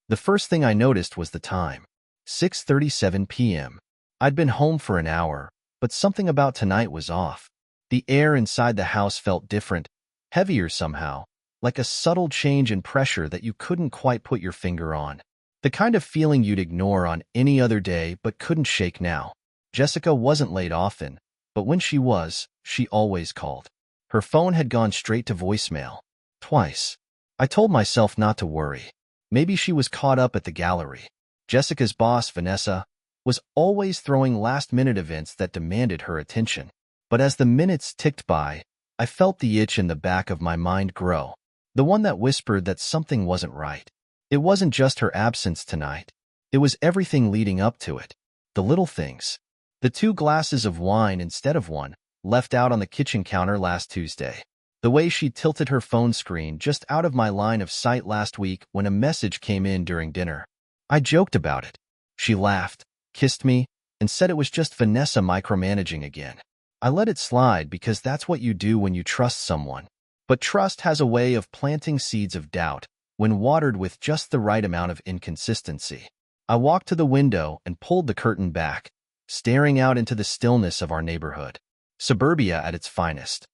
The first thing I noticed was the time. 6:37 p.m. I'd been home for an hour, but something about tonight was off. The air inside the house felt different, heavier somehow, like a subtle change in pressure that you couldn't quite put your finger on. The kind of feeling you'd ignore on any other day but couldn't shake now. Jessica wasn't late often, but when she was, she always called. Her phone had gone straight to voicemail. Twice. I told myself not to worry. Maybe she was caught up at the gallery. Jessica's boss, Vanessa, was always throwing last-minute events that demanded her attention. But as the minutes ticked by, I felt the itch in the back of my mind grow, the one that whispered that something wasn't right. It wasn't just her absence tonight. It was everything leading up to it. The little things. The 2 glasses of wine instead of one, left out on the kitchen counter last Tuesday. The way she tilted her phone screen just out of my line of sight last week when a message came in during dinner. I joked about it. She laughed, kissed me, and said it was just Vanessa micromanaging again. I let it slide because that's what you do when you trust someone. But trust has a way of planting seeds of doubt when watered with just the right amount of inconsistency. I walked to the window and pulled the curtain back, staring out into the stillness of our neighborhood. Suburbia at its finest.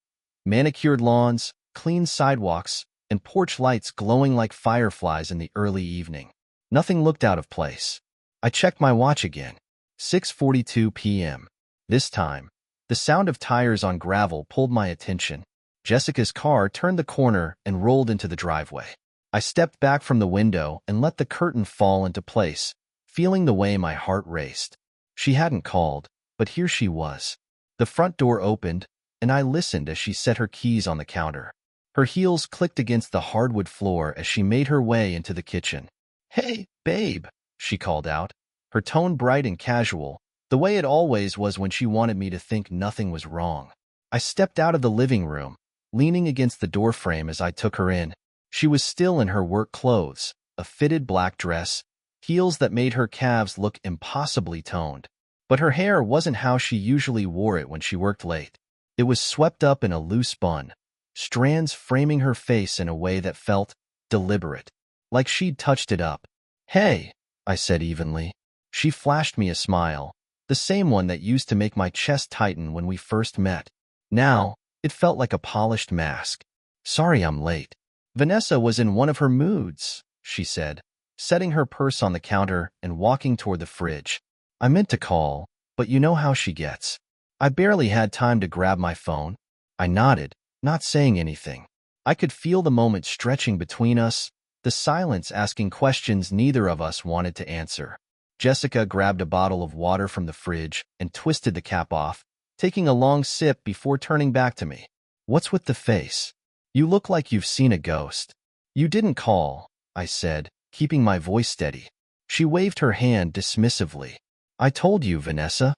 Manicured lawns, clean sidewalks, and porch lights glowing like fireflies in the early evening. Nothing looked out of place. I checked my watch again. 6:42 p.m. This time, the sound of tires on gravel pulled my attention. Jessica's car turned the corner and rolled into the driveway. I stepped back from the window and let the curtain fall into place, feeling the way my heart raced. She hadn't called, but here she was. The front door opened, and I listened as she set her keys on the counter. Her heels clicked against the hardwood floor as she made her way into the kitchen. "Hey, babe," she called out, her tone bright and casual, the way it always was when she wanted me to think nothing was wrong. I stepped out of the living room, leaning against the doorframe as I took her in. She was still in her work clothes, a fitted black dress, heels that made her calves look impossibly toned. But her hair wasn't how she usually wore it when she worked late. It was swept up in a loose bun, strands framing her face in a way that felt deliberate, like she'd touched it up. "Hey," I said evenly. She flashed me a smile, the same one that used to make my chest tighten when we first met. Now, it felt like a polished mask. "Sorry I'm late." Vanessa was in one of her moods, she said, setting her purse on the counter and walking toward the fridge. "I meant to call, but you know how she gets." I barely had time to grab my phone. I nodded, not saying anything. I could feel the moment stretching between us, the silence asking questions neither of us wanted to answer. Jessica grabbed a bottle of water from the fridge and twisted the cap off, taking a long sip before turning back to me. "What's with the face? You look like you've seen a ghost." "You didn't call," I said, keeping my voice steady. She waved her hand dismissively. "I told you, Vanessa."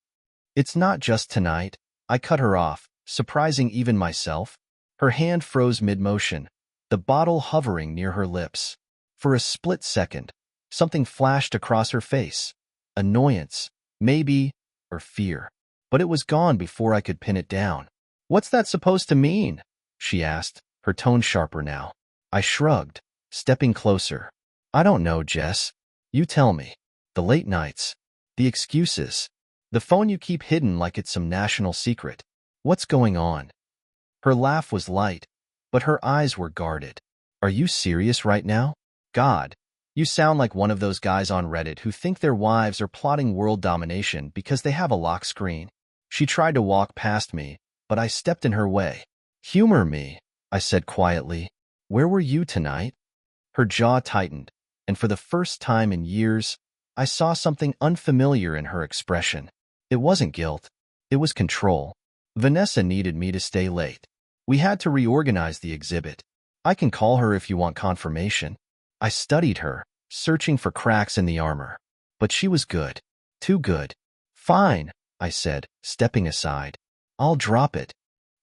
"It's not just tonight." I cut her off, surprising even myself. Her hand froze mid-motion, the bottle hovering near her lips. For a split second, something flashed across her face. Annoyance, maybe, or fear. But it was gone before I could pin it down. "What's that supposed to mean?" she asked, her tone sharper now. I shrugged, stepping closer. "I don't know, Jess. You tell me. The late nights. The excuses. The phone you keep hidden like it's some national secret. What's going on?" Her laugh was light, but her eyes were guarded. "Are you serious right now? God, you sound like one of those guys on Reddit who think their wives are plotting world domination because they have a lock screen." She tried to walk past me, but I stepped in her way. "Humor me," I said quietly. "Where were you tonight?" Her jaw tightened, and for the first time in years, I saw something unfamiliar in her expression. It wasn't guilt. It was control. Vanessa needed me to stay late. We had to reorganize the exhibit. "I can call her if you want confirmation." I studied her, searching for cracks in the armor. But she was good. Too good. "Fine," I said, stepping aside. "I'll drop it."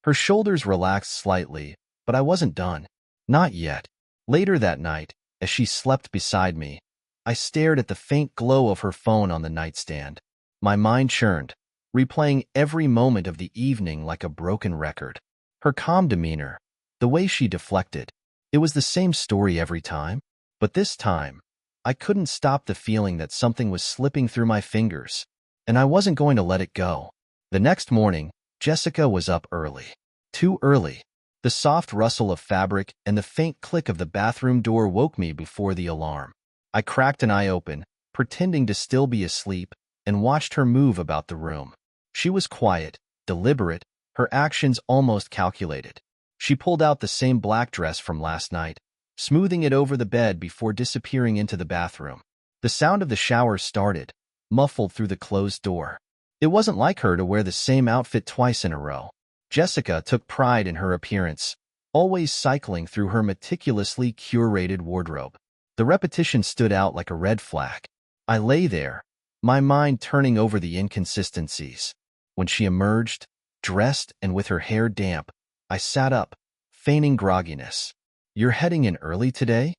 Her shoulders relaxed slightly, but I wasn't done. Not yet. Later that night, as she slept beside me, I stared at the faint glow of her phone on the nightstand. My mind churned, replaying every moment of the evening like a broken record. Her calm demeanor, the way she deflected. It was the same story every time, but this time, I couldn't stop the feeling that something was slipping through my fingers, and I wasn't going to let it go. The next morning, Jessica was up early. Too early. The soft rustle of fabric and the faint click of the bathroom door woke me before the alarm. I cracked an eye open, pretending to still be asleep, and watched her move about the room. She was quiet, deliberate, her actions almost calculated. She pulled out the same black dress from last night, smoothing it over the bed before disappearing into the bathroom. The sound of the shower started, muffled through the closed door. It wasn't like her to wear the same outfit twice in a row. Jessica took pride in her appearance, always cycling through her meticulously curated wardrobe. The repetition stood out like a red flag. I lay there, my mind turning over the inconsistencies. When she emerged, dressed and with her hair damp, I sat up, feigning grogginess. "You're heading in early today?"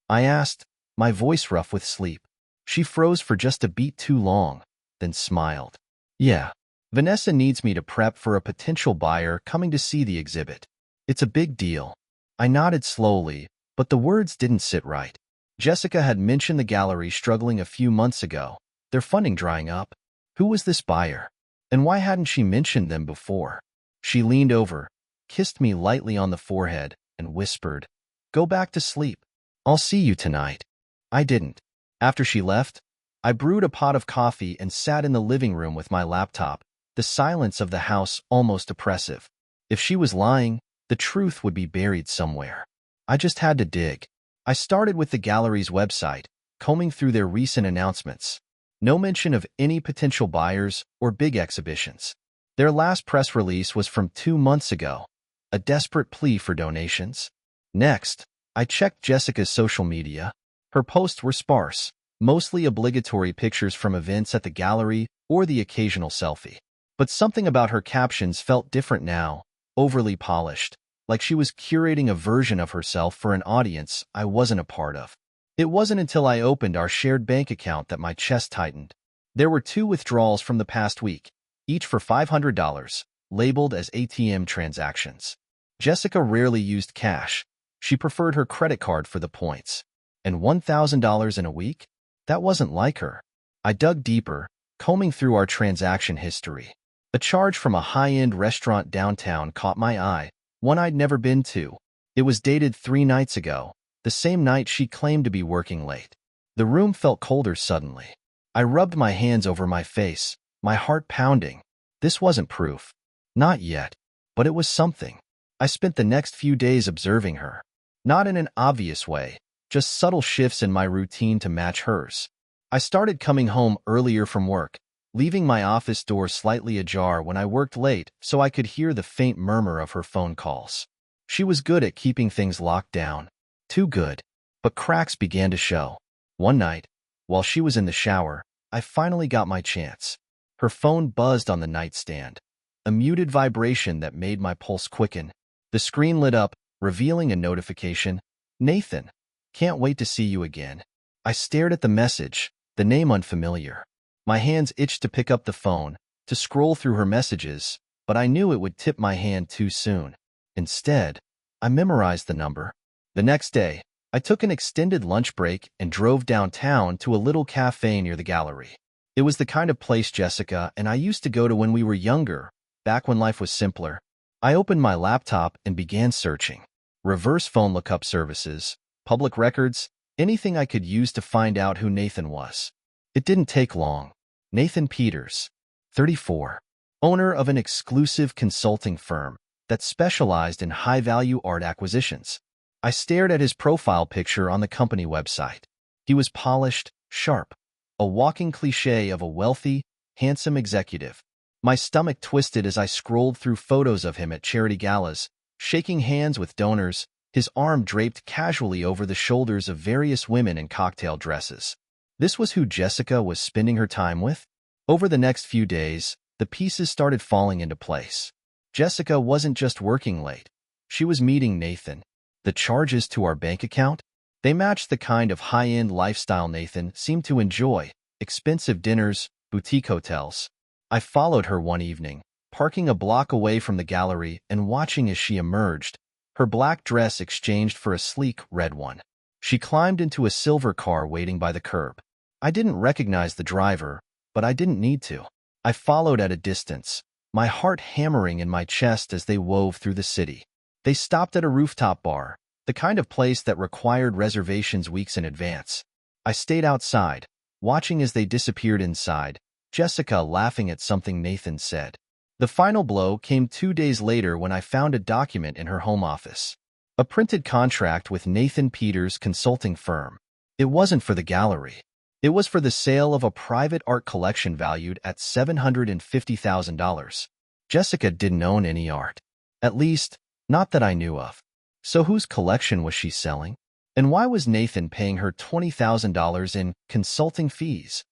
I asked, my voice rough with sleep. She froze for just a beat too long, then smiled. "Yeah. Vanessa needs me to prep for a potential buyer coming to see the exhibit. It's a big deal." I nodded slowly, but the words didn't sit right. Jessica had mentioned the gallery struggling a few months ago, their funding drying up. Who was this buyer? And why hadn't she mentioned them before? She leaned over, kissed me lightly on the forehead, and whispered, "Go back to sleep. I'll see you tonight." I didn't. After she left, I brewed a pot of coffee and sat in the living room with my laptop, the silence of the house almost oppressive. If she was lying, the truth would be buried somewhere. I just had to dig. I started with the gallery's website, combing through their recent announcements. No mention of any potential buyers or big exhibitions. Their last press release was from 2 months ago, a desperate plea for donations. Next, I checked Jessica's social media. Her posts were sparse, mostly obligatory pictures from events at the gallery or the occasional selfie. But something about her captions felt different now, overly polished, like she was curating a version of herself for an audience I wasn't a part of. It wasn't until I opened our shared bank account that my chest tightened. There were 2 withdrawals from the past week, each for $500, labeled as ATM transactions. Jessica rarely used cash. She preferred her credit card for the points. And $1,000 in a week? That wasn't like her. I dug deeper, combing through our transaction history. A charge from a high-end restaurant downtown caught my eye, one I'd never been to. It was dated 3 nights ago, the same night she claimed to be working late. The room felt colder suddenly. I rubbed my hands over my face, my heart pounding. This wasn't proof. Not yet. But it was something. I spent the next few days observing her. Not in an obvious way, just subtle shifts in my routine to match hers. I started coming home earlier from work, leaving my office door slightly ajar when I worked late so I could hear the faint murmur of her phone calls. She was good at keeping things locked down. Too good. But cracks began to show. One night, while she was in the shower, I finally got my chance. Her phone buzzed on the nightstand, a muted vibration that made my pulse quicken. The screen lit up, revealing a notification. "Nathan, can't wait to see you again." I stared at the message, the name unfamiliar. My hands itched to pick up the phone, to scroll through her messages, but I knew it would tip my hand too soon. Instead, I memorized the number. The next day, I took an extended lunch break and drove downtown to a little cafe near the gallery. It was the kind of place Jessica and I used to go to when we were younger, back when life was simpler. I opened my laptop and began searching. Reverse phone lookup services, public records, anything I could use to find out who Nathan was. It didn't take long. Nathan Peters, 34, owner of an exclusive consulting firm that specialized in high-value art acquisitions. I stared at his profile picture on the company website. He was polished, sharp, a walking cliché of a wealthy, handsome executive. My stomach twisted as I scrolled through photos of him at charity galas, shaking hands with donors, his arm draped casually over the shoulders of various women in cocktail dresses. This was who Jessica was spending her time with? Over the next few days, the pieces started falling into place. Jessica wasn't just working late. She was meeting Nathan. The charges to our bank account? They matched the kind of high-end lifestyle Nathan seemed to enjoy, expensive dinners, boutique hotels. I followed her one evening, parking a block away from the gallery and watching as she emerged, her black dress exchanged for a sleek red one. She climbed into a silver car waiting by the curb. I didn't recognize the driver, but I didn't need to. I followed at a distance, my heart hammering in my chest as they wove through the city. They stopped at a rooftop bar, the kind of place that required reservations weeks in advance. I stayed outside, watching as they disappeared inside, Jessica laughing at something Nathan said. The final blow came 2 days later when I found a document in her home office. A printed contract with Nathan Peters' consulting firm. It wasn't for the gallery. It was for the sale of a private art collection valued at $750,000. Jessica didn't own any art. At least, not that I knew of. So whose collection was she selling? And why was Nathan paying her $20,000 in consulting fees?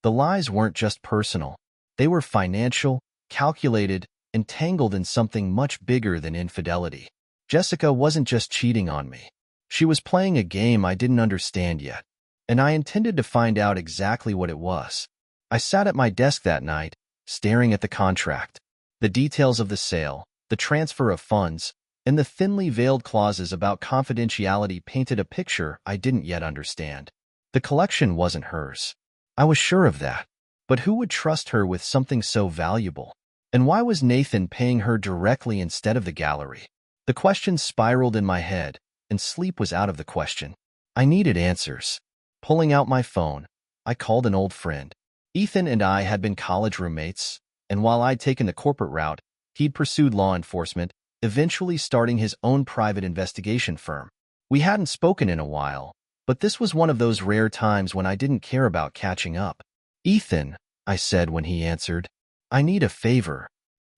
The lies weren't just personal. They were financial, calculated, and tangled in something much bigger than infidelity. Jessica wasn't just cheating on me. She was playing a game I didn't understand yet, and I intended to find out exactly what it was. I sat at my desk that night, staring at the contract. The details of the sale, the transfer of funds, and the thinly veiled clauses about confidentiality painted a picture I didn't yet understand. The collection wasn't hers. I was sure of that. But who would trust her with something so valuable? And why was Nathan paying her directly instead of the gallery? The questions spiraled in my head, and sleep was out of the question. I needed answers. Pulling out my phone, I called an old friend. Ethan and I had been college roommates, and while I'd taken the corporate route, he'd pursued law enforcement, eventually starting his own private investigation firm. We hadn't spoken in a while, but this was one of those rare times when I didn't care about catching up. "Ethan," I said when he answered, "I need a favor."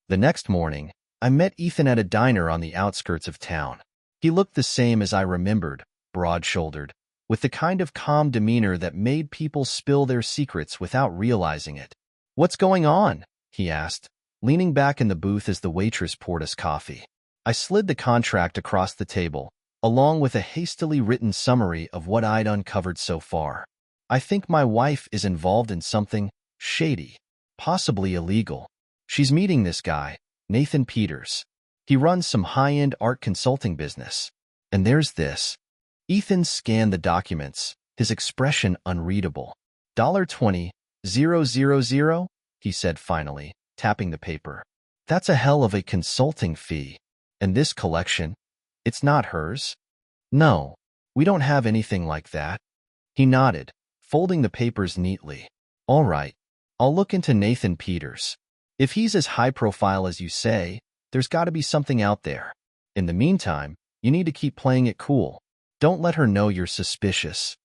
The next morning, I met Ethan at a diner on the outskirts of town. He looked the same as I remembered, broad-shouldered, with the kind of calm demeanor that made people spill their secrets without realizing it. "What's going on?" he asked, leaning back in the booth as the waitress poured us coffee. I slid the contract across the table, along with a hastily written summary of what I'd uncovered so far. "I think my wife is involved in something shady, possibly illegal. She's meeting this guy, Nathan Peters. He runs some high-end art consulting business. And there's this." Ethan scanned the documents, his expression unreadable. $20,000, he said finally, tapping the paper. "That's a hell of a consulting fee. And this collection, it's not hers?" "No, we don't have anything like that." He nodded, folding the papers neatly. "All right, I'll look into Nathan Peters. If he's as high profile as you say, there's got to be something out there. In the meantime, you need to keep playing it cool. Don't let her know you're suspicious."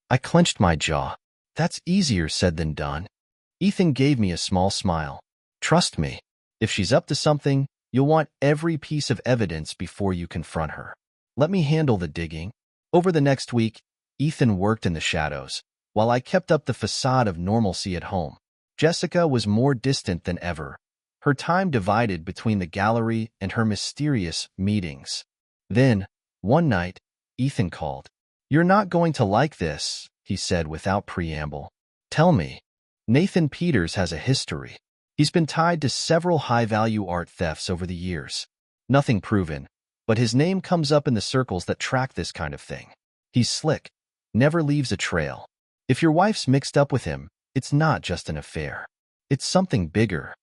I clenched my jaw. "That's easier said than done." Ethan gave me a small smile. "Trust me, if she's up to something, you'll want every piece of evidence before you confront her. Let me handle the digging." Over the next week, Ethan worked in the shadows, while I kept up the facade of normalcy at home. Jessica was more distant than ever, her time divided between the gallery and her mysterious meetings. Then, one night, Ethan called. "You're not going to like this," he said without preamble. "Tell me." "Nathan Peters has a history. He's been tied to several high-value art thefts over the years. Nothing proven, but his name comes up in the circles that track this kind of thing. He's slick, never leaves a trail. If your wife's mixed up with him, it's not just an affair. It's something bigger."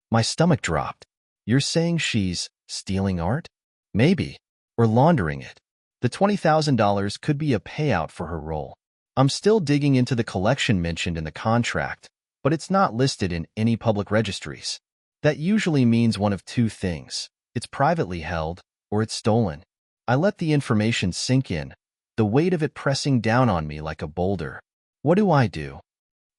My stomach dropped. "You're saying she's stealing art?" "Maybe. Or laundering it. The $20,000 could be a payout for her role. I'm still digging into the collection mentioned in the contract, but it's not listed in any public registries. That usually means one of two things. It's privately held, or it's stolen." I let the information sink in, the weight of it pressing down on me like a boulder. "What do I do?"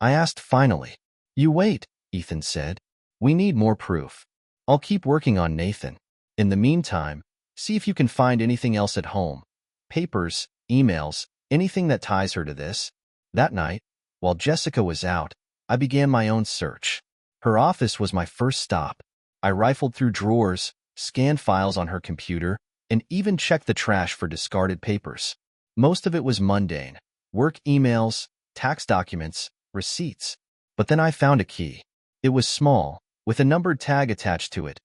I asked finally. "You wait," Ethan said. "We need more proof. I'll keep working on Nathan. In the meantime, see if you can find anything else at home. Papers, emails, anything that ties her to this." That night, while Jessica was out, I began my own search. Her office was my first stop. I rifled through drawers, scanned files on her computer, and even checked the trash for discarded papers. Most of it was mundane: work emails, tax documents, receipts. But then I found a key. It was small, with a numbered tag attached to it.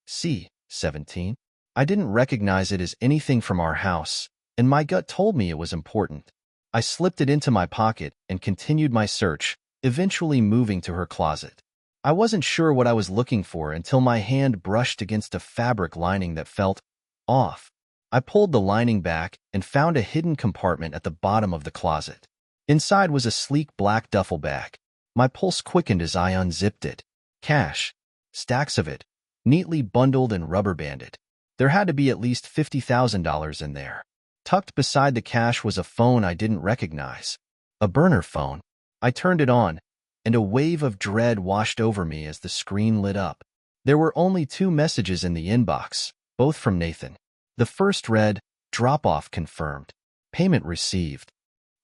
C-17. I didn't recognize it as anything from our house, and my gut told me it was important. I slipped it into my pocket and continued my search, eventually moving to her closet. I wasn't sure what I was looking for until my hand brushed against a fabric lining that felt off. I pulled the lining back and found a hidden compartment at the bottom of the closet. Inside was a sleek black duffel bag. My pulse quickened as I unzipped it. Cash. Stacks of it, neatly bundled and rubber-banded. There had to be at least $50,000 in there. Tucked beside the cash was a phone I didn't recognize. A burner phone. I turned it on, and a wave of dread washed over me as the screen lit up. There were only 2 messages in the inbox, both from Nathan. The first read, "Drop-off confirmed. Payment received."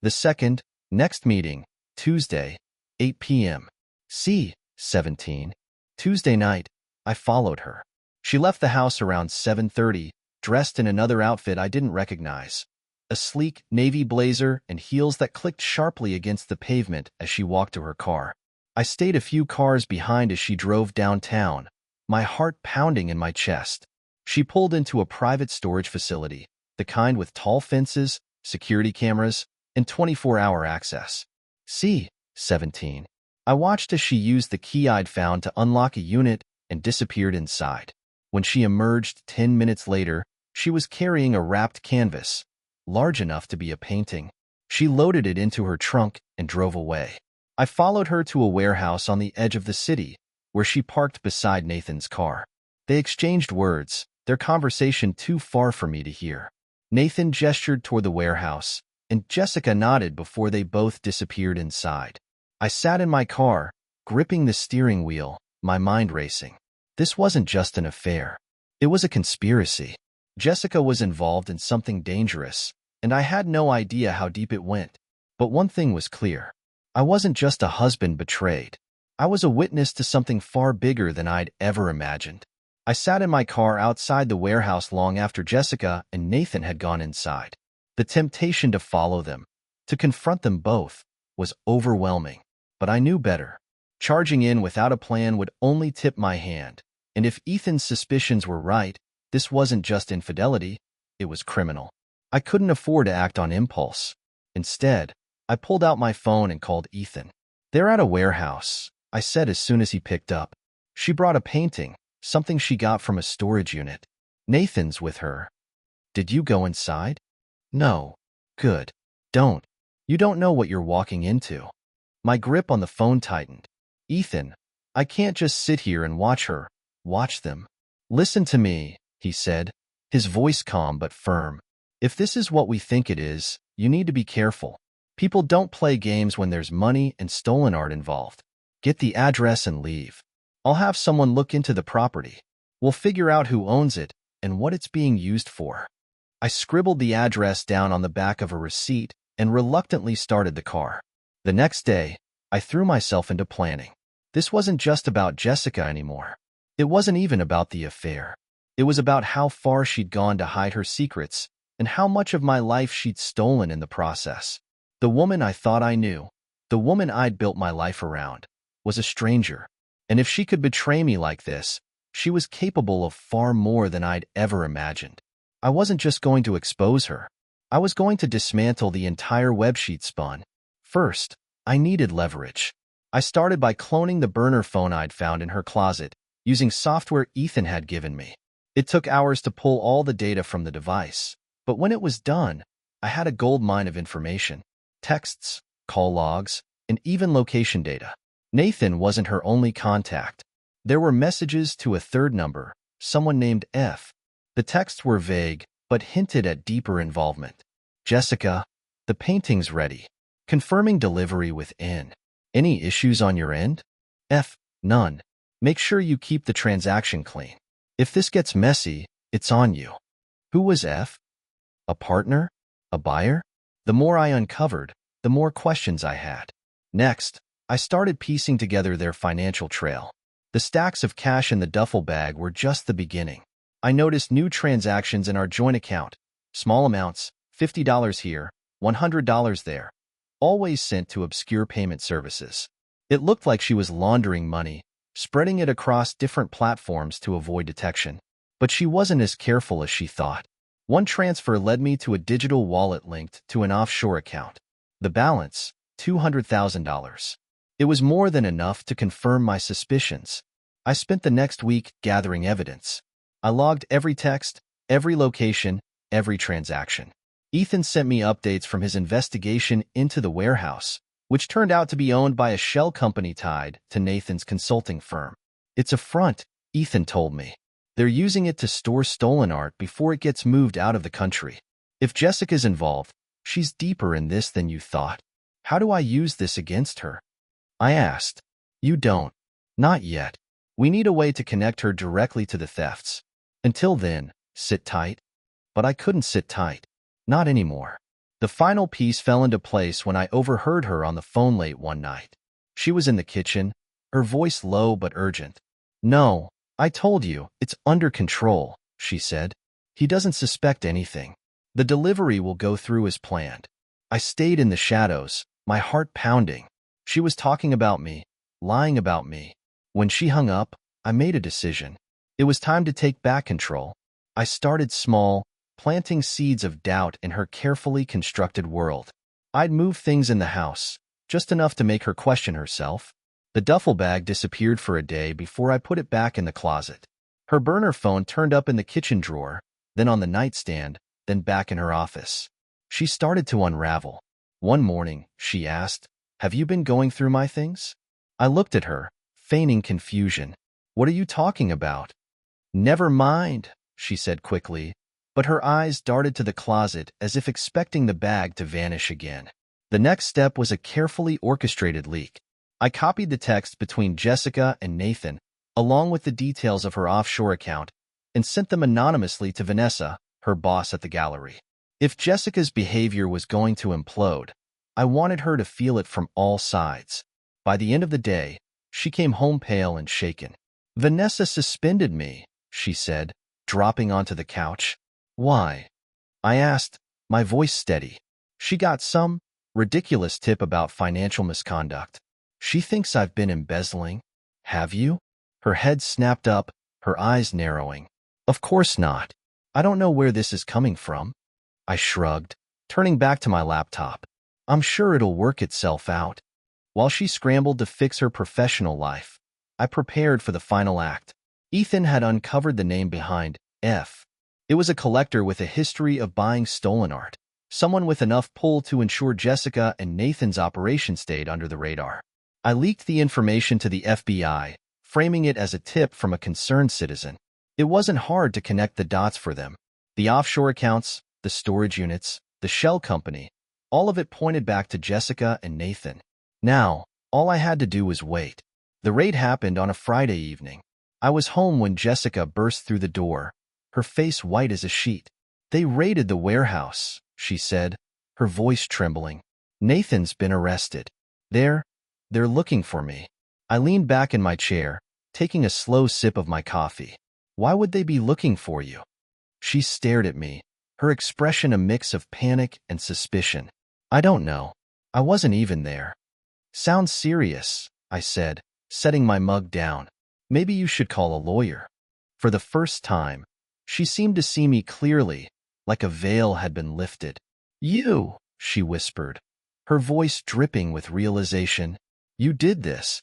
The second, "Next meeting, Tuesday, 8 p.m. C-17. Tuesday night, I followed her. She left the house around 7:30, dressed in another outfit I didn't recognize. A sleek navy blazer and heels that clicked sharply against the pavement as she walked to her car. I stayed a few cars behind as she drove downtown, my heart pounding in my chest. She pulled into a private storage facility, the kind with tall fences, security cameras, and 24-hour access. C-17. I watched as she used the key I'd found to unlock a unit and disappeared inside. When she emerged 10 minutes later, she was carrying a wrapped canvas, large enough to be a painting. She loaded it into her trunk and drove away. I followed her to a warehouse on the edge of the city, where she parked beside Nathan's car. They exchanged words, their conversation too far for me to hear. Nathan gestured toward the warehouse, and Jessica nodded before they both disappeared inside. I sat in my car, gripping the steering wheel, my mind racing. This wasn't just an affair. It was a conspiracy. Jessica was involved in something dangerous, and I had no idea how deep it went. But one thing was clear. I wasn't just a husband betrayed. I was a witness to something far bigger than I'd ever imagined. I sat in my car outside the warehouse long after Jessica and Nathan had gone inside. The temptation to follow them, to confront them both, was overwhelming. But I knew better. Charging in without a plan would only tip my hand. And if Ethan's suspicions were right, this wasn't just infidelity, it was criminal. I couldn't afford to act on impulse. Instead, I pulled out my phone and called Ethan. "They're at a warehouse," I said as soon as he picked up. "She brought a painting, something she got from a storage unit. Nathan's with her." "Did you go inside?" "No." "Good. Don't. You don't know what you're walking into." My grip on the phone tightened. "Ethan, I can't just sit here and watch her. Watch them." "Listen to me," he said, his voice calm but firm. "If this is what we think it is, you need to be careful. People don't play games when there's money and stolen art involved. Get the address and leave. I'll have someone look into the property. We'll figure out who owns it and what it's being used for." I scribbled the address down on the back of a receipt and reluctantly started the car. The next day, I threw myself into planning. This wasn't just about Jessica anymore. It wasn't even about the affair. It was about how far she'd gone to hide her secrets and how much of my life she'd stolen in the process. The woman I thought I knew, the woman I'd built my life around, was a stranger. And if she could betray me like this, she was capable of far more than I'd ever imagined. I wasn't just going to expose her. I was going to dismantle the entire web she'd spun. First, I needed leverage. I started by cloning the burner phone I'd found in her closet, using software Ethan had given me. It took hours to pull all the data from the device, but when it was done, I had a goldmine of information. Texts, call logs, and even location data. Nathan wasn't her only contact. There were messages to a third number, someone named F. The texts were vague, but hinted at deeper involvement. "Jessica, the painting's ready. Confirming delivery with N. Any issues on your end? F. None. Make sure you keep the transaction clean. If this gets messy, it's on you." Who was F? A partner? A buyer? The more I uncovered, the more questions I had. Next, I started piecing together their financial trail. The stacks of cash in the duffel bag were just the beginning. I noticed new transactions in our joint account. Small amounts, $50 here, $100 there, always sent to obscure payment services. It looked like she was laundering money, spreading it across different platforms to avoid detection. But she wasn't as careful as she thought. One transfer led me to a digital wallet linked to an offshore account. The balance, $200,000. It was more than enough to confirm my suspicions. I spent the next week gathering evidence. I logged every text, every location, every transaction. Ethan sent me updates from his investigation into the warehouse, which turned out to be owned by a shell company tied to Nathan's consulting firm. It's a front, Ethan told me. They're using it to store stolen art before it gets moved out of the country. If Jessica's involved, she's deeper in this than you thought. How do I use this against her? I asked. You don't. Not yet. We need a way to connect her directly to the thefts. Until then, sit tight. But I couldn't sit tight. Not anymore. The final piece fell into place when I overheard her on the phone late one night. She was in the kitchen, her voice low but urgent. No, I told you, it's under control, she said. He doesn't suspect anything. The delivery will go through as planned. I stayed in the shadows, my heart pounding. She was talking about me, lying about me. When she hung up, I made a decision. It was time to take back control. I started small, planting seeds of doubt in her carefully constructed world. I'd move things in the house, just enough to make her question herself. The duffel bag disappeared for a day before I put it back in the closet. Her burner phone turned up in the kitchen drawer, then on the nightstand, then back in her office. She started to unravel. One morning, she asked, "Have you been going through my things?" I looked at her, feigning confusion. "What are you talking about?" "Never mind," she said quickly, but her eyes darted to the closet as if expecting the bag to vanish again. The next step was a carefully orchestrated leak. I copied the text between Jessica and Nathan, along with the details of her offshore account, and sent them anonymously to Vanessa, her boss at the gallery. If Jessica's behavior was going to implode, I wanted her to feel it from all sides. By the end of the day, she came home pale and shaken. "Vanessa suspended me," she said, dropping onto the couch. "Why?" I asked, my voice steady. "She got some ridiculous tip about financial misconduct. She thinks I've been embezzling." "Have you?" Her head snapped up, her eyes narrowing. "Of course not. I don't know where this is coming from." I shrugged, turning back to my laptop. "I'm sure it'll work itself out." While she scrambled to fix her professional life, I prepared for the final act. Ethan had uncovered the name behind F. It was a collector with a history of buying stolen art, someone with enough pull to ensure Jessica and Nathan's operation stayed under the radar. I leaked the information to the FBI, framing it as a tip from a concerned citizen. It wasn't hard to connect the dots for them. The offshore accounts, the storage units, the shell company, all of it pointed back to Jessica and Nathan. Now, all I had to do was wait. The raid happened on a Friday evening. I was home when Jessica burst through the door, her face white as a sheet. "They raided the warehouse," she said, her voice trembling. "Nathan's been arrested. They're looking for me." I leaned back in my chair, taking a slow sip of my coffee. "Why would they be looking for you?" She stared at me, her expression a mix of panic and suspicion. "I don't know. I wasn't even there." "Sounds serious," I said, setting my mug down. "Maybe you should call a lawyer." For the first time, she seemed to see me clearly, like a veil had been lifted. "You," she whispered, her voice dripping with realization. "You did this."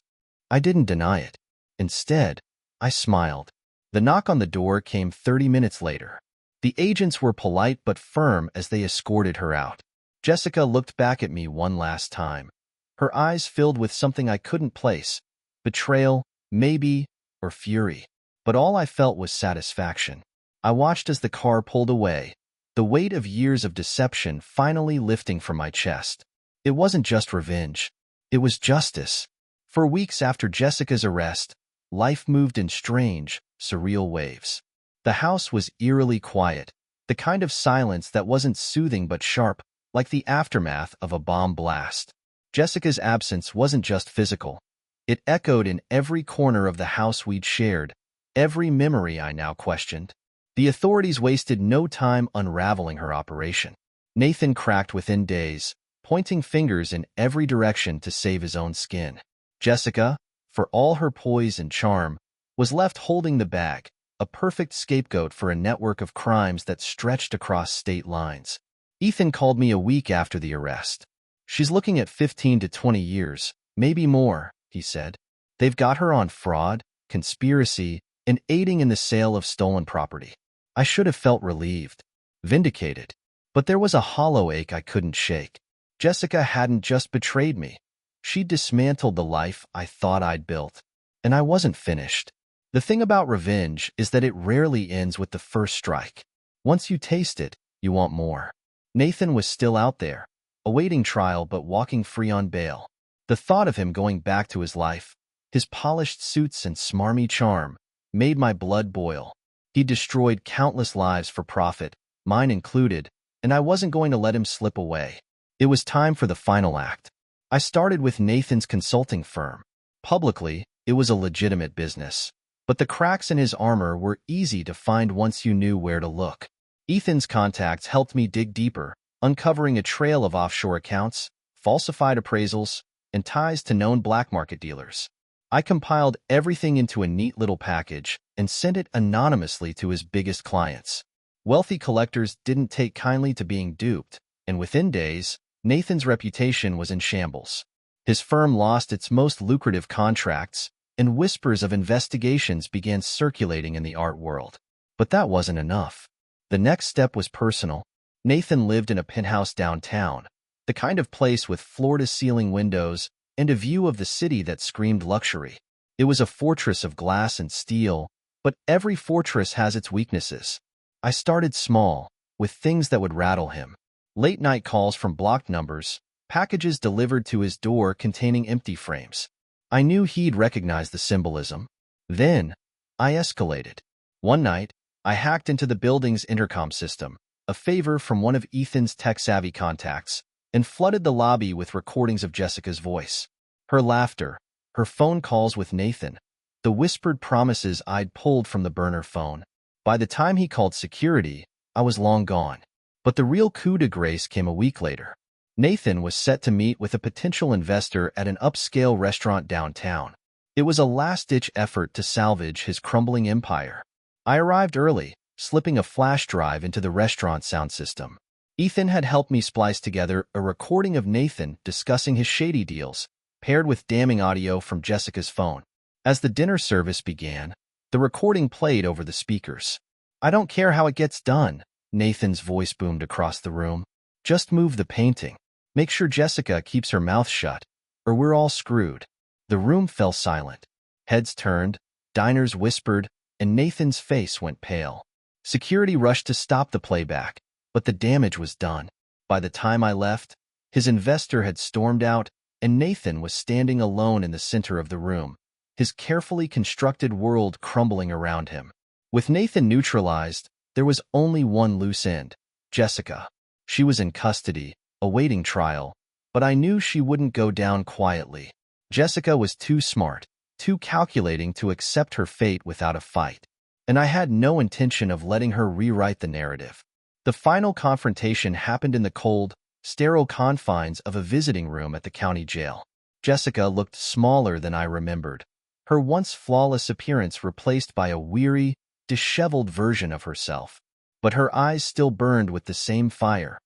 I didn't deny it. Instead, I smiled. The knock on the door came 30 minutes later. The agents were polite but firm as they escorted her out. Jessica looked back at me one last time. Her eyes filled with something I couldn't place. Betrayal, maybe, or fury. But all I felt was satisfaction. I watched as the car pulled away, the weight of years of deception finally lifting from my chest. It wasn't just revenge. It was justice. For weeks after Jessica's arrest, life moved in strange, surreal waves. The house was eerily quiet, the kind of silence that wasn't soothing but sharp, like the aftermath of a bomb blast. Jessica's absence wasn't just physical. It echoed in every corner of the house we'd shared, every memory I now questioned. The authorities wasted no time unraveling her operation. Nathan cracked within days, pointing fingers in every direction to save his own skin. Jessica, for all her poise and charm, was left holding the bag, a perfect scapegoat for a network of crimes that stretched across state lines. Ethan called me a week after the arrest. "She's looking at 15 to 20 years, maybe more," he said. "They've got her on fraud, conspiracy, and aiding in the sale of stolen property." I should have felt relieved, vindicated. But there was a hollow ache I couldn't shake. Jessica hadn't just betrayed me. She'd dismantled the life I thought I'd built. And I wasn't finished. The thing about revenge is that it rarely ends with the first strike. Once you taste it, you want more. Nathan was still out there, awaiting trial but walking free on bail. The thought of him going back to his life, his polished suits and smarmy charm, made my blood boil. He destroyed countless lives for profit, mine included, and I wasn't going to let him slip away. It was time for the final act. I started with Nathan's consulting firm. Publicly, it was a legitimate business. But the cracks in his armor were easy to find once you knew where to look. Ethan's contacts helped me dig deeper, uncovering a trail of offshore accounts, falsified appraisals, and ties to known black market dealers. I compiled everything into a neat little package and sent it anonymously to his biggest clients. Wealthy collectors didn't take kindly to being duped, and within days, Nathan's reputation was in shambles. His firm lost its most lucrative contracts, and whispers of investigations began circulating in the art world. But that wasn't enough. The next step was personal. Nathan lived in a penthouse downtown, the kind of place with floor-to-ceiling windows and a view of the city that screamed luxury. It was a fortress of glass and steel, but every fortress has its weaknesses. I started small, with things that would rattle him. Late-night calls from blocked numbers, packages delivered to his door containing empty frames. I knew he'd recognize the symbolism. Then, I escalated. One night, I hacked into the building's intercom system, a favor from one of Ethan's tech-savvy contacts, and flooded the lobby with recordings of Jessica's voice. Her laughter, her phone calls with Nathan, the whispered promises I'd pulled from the burner phone. By the time he called security, I was long gone. But the real coup de grace came a week later. Nathan was set to meet with a potential investor at an upscale restaurant downtown. It was a last-ditch effort to salvage his crumbling empire. I arrived early, slipping a flash drive into the restaurant sound system. Ethan had helped me splice together a recording of Nathan discussing his shady deals, paired with damning audio from Jessica's phone. As the dinner service began, the recording played over the speakers. "I don't care how it gets done," Nathan's voice boomed across the room. "Just move the painting. Make sure Jessica keeps her mouth shut, or we're all screwed." The room fell silent. Heads turned, diners whispered, and Nathan's face went pale. Security rushed to stop the playback, but the damage was done. By the time I left, his investor had stormed out, and Nathan was standing alone in the center of the room, his carefully constructed world crumbling around him. With Nathan neutralized, there was only one loose end: Jessica. She was in custody, awaiting trial, but I knew she wouldn't go down quietly. Jessica was too smart, too calculating to accept her fate without a fight, and I had no intention of letting her rewrite the narrative. The final confrontation happened in the cold, sterile confines of a visiting room at the county jail. Jessica looked smaller than I remembered, her once flawless appearance replaced by a weary, disheveled version of herself. But her eyes still burned with the same fire,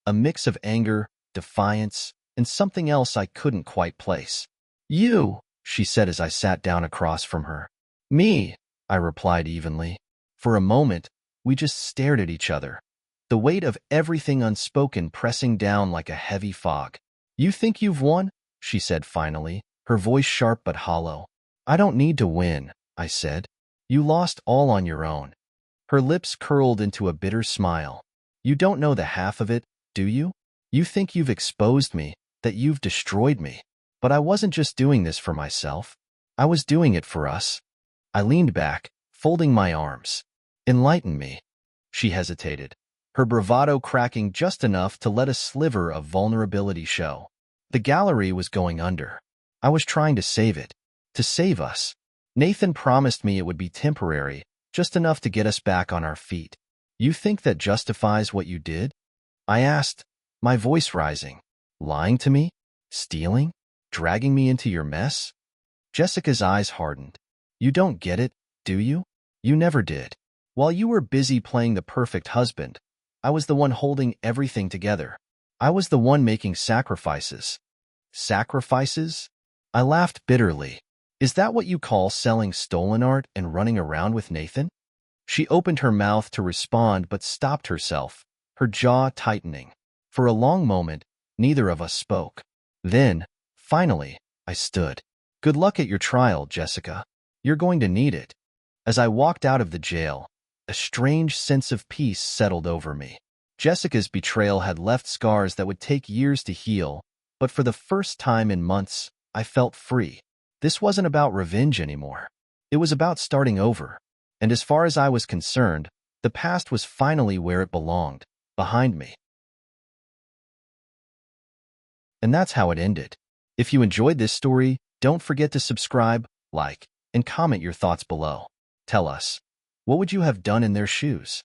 a mix of anger, defiance, and something else I couldn't quite place. "You," she said as I sat down across from her. "Me," I replied evenly. For a moment, we just stared at each other, the weight of everything unspoken pressing down like a heavy fog. "You think you've won?" she said finally, her voice sharp but hollow. "I don't need to win," I said. "You lost all on your own." Her lips curled into a bitter smile. "You don't know the half of it, do you? You think you've exposed me, that you've destroyed me. But I wasn't just doing this for myself. I was doing it for us." I leaned back, folding my arms. "Enlighten me." She hesitated, her bravado cracking just enough to let a sliver of vulnerability show. The gallery was going under. I was trying to save it, to save us. Nathan promised me it would be temporary, just enough to get us back on our feet. "You think that justifies what you did?" I asked, my voice rising. "Lying to me? Stealing? Dragging me into your mess?" Jessica's eyes hardened. "You don't get it, do you? You never did. While you were busy playing the perfect husband, I was the one holding everything together. I was the one making sacrifices. Sacrifices? I laughed bitterly. Is that what you call selling stolen art and running around with Nathan? She opened her mouth to respond but stopped herself, her jaw tightening. For a long moment, neither of us spoke. Then, finally, I stood. Good luck at your trial, Jessica. You're going to need it. As I walked out of the jail, a strange sense of peace settled over me. Jessica's betrayal had left scars that would take years to heal, but for the first time in months, I felt free. This wasn't about revenge anymore. It was about starting over. And as far as I was concerned, the past was finally where it belonged, behind me. And that's how it ended. If you enjoyed this story, don't forget to subscribe, like, and comment your thoughts below. Tell us, what would you have done in their shoes?